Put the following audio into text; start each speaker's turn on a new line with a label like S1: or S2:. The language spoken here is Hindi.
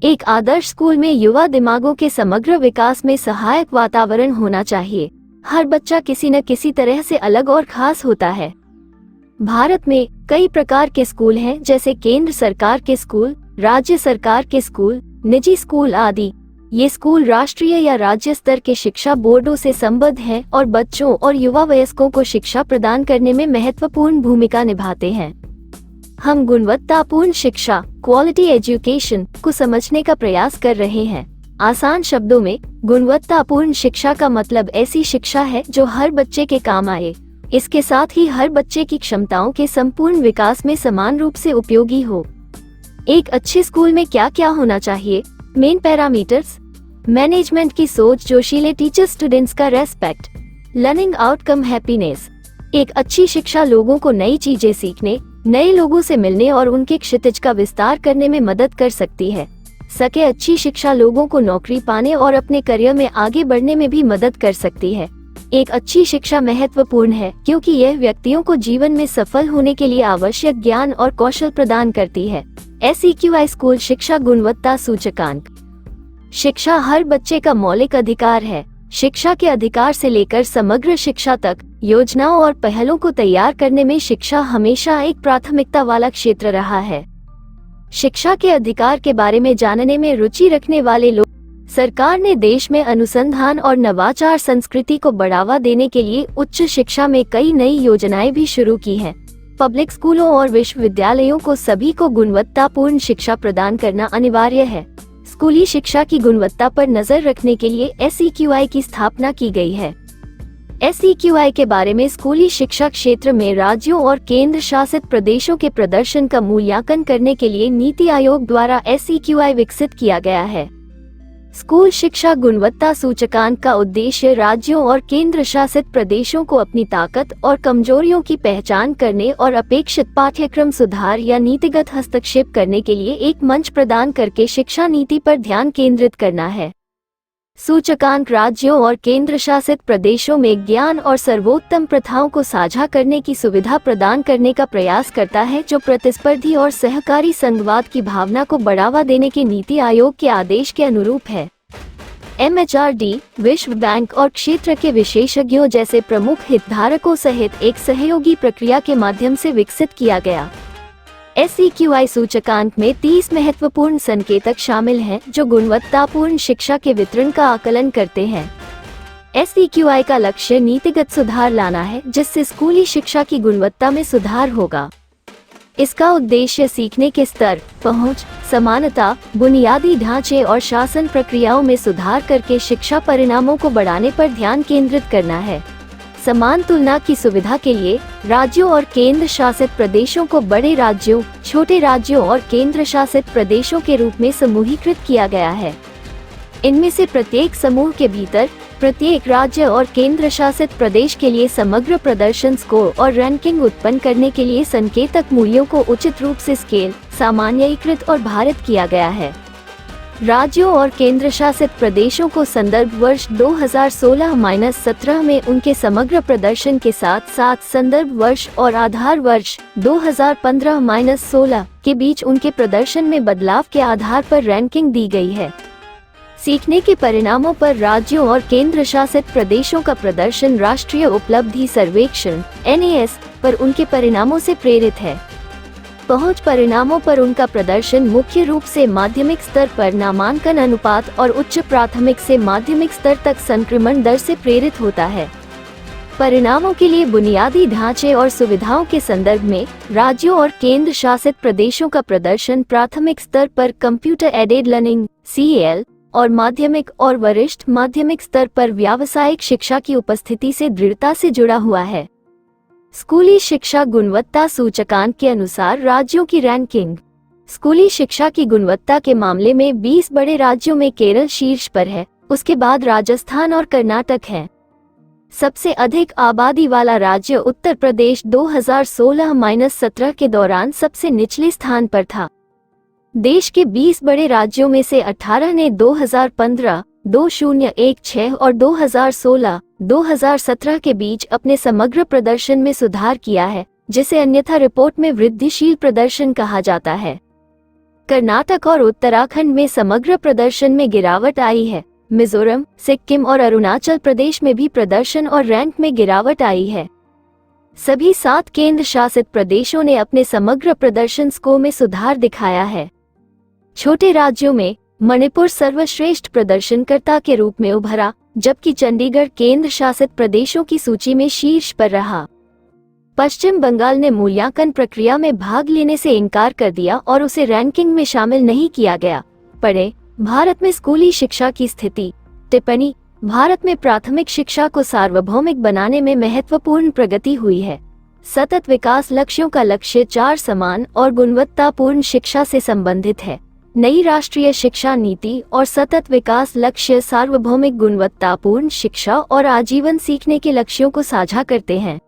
S1: एक आदर्श स्कूल में युवा दिमागों के समग्र विकास में सहायक वातावरण होना चाहिए। हर बच्चा किसी न किसी तरह से अलग और खास होता है। भारत में कई प्रकार के स्कूल हैं, जैसे केंद्र सरकार के स्कूल, राज्य सरकार के स्कूल, निजी स्कूल आदि। ये स्कूल राष्ट्रीय या राज्य स्तर के शिक्षा बोर्डों से संबद्ध हैं और बच्चों और युवा वयस्कों को शिक्षा प्रदान करने में महत्वपूर्ण भूमिका निभाते हैं। हम गुणवत्तापूर्ण शिक्षा, क्वालिटी एजुकेशन को समझने का प्रयास कर रहे हैं। आसान शब्दों में, गुणवत्तापूर्ण शिक्षा का मतलब ऐसी शिक्षा है जो हर बच्चे के काम आए। इसके साथ ही हर बच्चे की क्षमताओं के संपूर्ण विकास में समान रूप से उपयोगी हो। एक अच्छे स्कूल में क्या क्या होना चाहिए? मेन पैरामीटर्स: मैनेजमेंट की सोच, जोशीले टीचर, स्टूडेंट्स का रेस्पेक्ट, लर्निंग आउटकम, हैप्पीनेस। एक अच्छी शिक्षा लोगों को नई चीजें सीखने, नए लोगों से मिलने और उनके क्षितिज का विस्तार करने में मदद कर सकती है। अच्छी शिक्षा लोगों को नौकरी पाने और अपने करियर में आगे बढ़ने में भी मदद कर सकती है। एक अच्छी शिक्षा महत्वपूर्ण है क्योंकि यह व्यक्तियों को जीवन में सफल होने के लिए आवश्यक ज्ञान और कौशल प्रदान करती है। SEQI स्कूल शिक्षा गुणवत्ता सूचकांक। शिक्षा हर बच्चे का मौलिक अधिकार है। शिक्षा के अधिकार से लेकर समग्र शिक्षा तक योजनाओं और पहलों को तैयार करने में शिक्षा हमेशा एक प्राथमिकता वाला क्षेत्र रहा है। शिक्षा के अधिकार के बारे में जानने में रुचि रखने वाले लोग, सरकार ने देश में अनुसंधान और नवाचार संस्कृति को बढ़ावा देने के लिए उच्च शिक्षा में कई नई योजनाएं भी शुरू की हैं। पब्लिक स्कूलों और विश्वविद्यालयों को सभी को गुणवत्तापूर्ण शिक्षा प्रदान करना अनिवार्य है। स्कूली शिक्षा की गुणवत्ता पर नजर रखने के लिए SEQI की स्थापना की गई है। SEQI के बारे में स्कूली शिक्षा क्षेत्र में राज्यों और केंद्र शासित प्रदेशों के प्रदर्शन का मूल्यांकन करने के लिए नीति आयोग द्वारा SEQI विकसित किया गया है। स्कूल शिक्षा गुणवत्ता सूचकांक का उद्देश्य राज्यों और केंद्र शासित प्रदेशों को अपनी ताकत और कमजोरियों की पहचान करने और अपेक्षित पाठ्यक्रम सुधार या नीतिगत हस्तक्षेप करने के लिए एक मंच प्रदान करके शिक्षा नीति पर ध्यान केंद्रित करना है। सूचकांक राज्यों और केंद्र शासित प्रदेशों में ज्ञान और सर्वोत्तम प्रथाओं को साझा करने की सुविधा प्रदान करने का प्रयास करता है, जो प्रतिस्पर्धी और सहकारी संघवाद की भावना को बढ़ावा देने के नीति आयोग के आदेश के अनुरूप है। MHRD, विश्व बैंक और क्षेत्र के विशेषज्ञों जैसे प्रमुख हितधारकों सहित एक सहयोगी प्रक्रिया के माध्यम से विकसित किया गया। SEQI सूचकांक में 30 महत्वपूर्ण संकेतक शामिल हैं जो गुणवत्तापूर्ण शिक्षा के वितरण का आकलन करते हैं। SEQI का लक्ष्य नीतिगत सुधार लाना है जिससे स्कूली शिक्षा की गुणवत्ता में सुधार होगा। इसका उद्देश्य सीखने के स्तर, पहुंच, समानता, बुनियादी ढांचे और शासन प्रक्रियाओं में सुधार करके शिक्षा परिणामों को बढ़ाने पर ध्यान केंद्रित करना है। समान तुलना की सुविधा के लिए राज्यों और केंद्र शासित प्रदेशों को बड़े राज्यों, छोटे राज्यों और केंद्र शासित प्रदेशों के रूप में समूहीकृत किया गया है। इनमें से प्रत्येक समूह के भीतर प्रत्येक राज्य और केंद्र शासित प्रदेश के लिए समग्र प्रदर्शन स्कोर और रैंकिंग उत्पन्न करने के लिए संकेतक मूल्यों को उचित रूप से स्केल, सामान्यीकृत और भारित किया गया है। राज्यों और केंद्र शासित प्रदेशों को संदर्भ वर्ष 2016-17 में उनके समग्र प्रदर्शन के साथ साथ संदर्भ वर्ष और आधार वर्ष 2015-16 के बीच उनके प्रदर्शन में बदलाव के आधार पर रैंकिंग दी गई है। सीखने के परिणामों पर राज्यों और केंद्र शासित प्रदेशों का प्रदर्शन राष्ट्रीय उपलब्धि सर्वेक्षण NAS पर उनके परिणामों से प्रेरित है। पहुंच परिणामों पर उनका प्रदर्शन मुख्य रूप से माध्यमिक स्तर पर नामांकन अनुपात और उच्च प्राथमिक से माध्यमिक स्तर तक संक्रमण दर से प्रेरित होता है। परिणामों के लिए बुनियादी ढांचे और सुविधाओं के संदर्भ में राज्यों और केंद्र शासित प्रदेशों का प्रदर्शन प्राथमिक स्तर पर कंप्यूटर एडेड लर्निंग CAL और माध्यमिक और वरिष्ठ माध्यमिक स्तर पर व्यावसायिक शिक्षा की उपस्थिति से दृढ़ता से जुड़ा हुआ है। स्कूली शिक्षा गुणवत्ता सूचकांक के अनुसार राज्यों की रैंकिंग। स्कूली शिक्षा की गुणवत्ता के मामले में 20 बड़े राज्यों में केरल शीर्ष पर है, उसके बाद राजस्थान और कर्नाटक है। सबसे अधिक आबादी वाला राज्य उत्तर प्रदेश 2016-17 के दौरान सबसे निचले स्थान पर था। देश के 20 बड़े राज्यों में से 18 ने 2015, 2016 और 2016-2017 के बीच अपने समग्र प्रदर्शन में सुधार किया है, जिसे अन्यथा रिपोर्ट में वृद्धिशील प्रदर्शन कहा जाता है। कर्नाटक और उत्तराखंड में समग्र प्रदर्शन में गिरावट आई है। मिजोरम, सिक्किम और अरुणाचल प्रदेश में भी प्रदर्शन और रैंक में गिरावट आई है। सभी 7 केंद्र शासित प्रदेशों ने अपने समग्र प्रदर्शन स्कोर में सुधार दिखाया है। छोटे राज्यों में मणिपुर सर्वश्रेष्ठ प्रदर्शनकर्ता के रूप में उभरा, जबकि चंडीगढ़ केंद्र शासित प्रदेशों की सूची में शीर्ष पर रहा। पश्चिम बंगाल ने मूल्यांकन प्रक्रिया में भाग लेने से इनकार कर दिया और उसे रैंकिंग में शामिल नहीं किया गया। पढ़ें, भारत में स्कूली शिक्षा की स्थिति। टिप्पणी: भारत में प्राथमिक शिक्षा को सार्वभौमिक बनाने में महत्वपूर्ण प्रगति हुई है। सतत विकास लक्ष्यों का लक्ष्य 4 समान और गुणवत्तापूर्ण शिक्षा से संबंधित है। नई राष्ट्रीय शिक्षा नीति और सतत विकास लक्ष्य सार्वभौमिक गुणवत्तापूर्ण शिक्षा और आजीवन सीखने के लक्ष्यों को साझा करते हैं।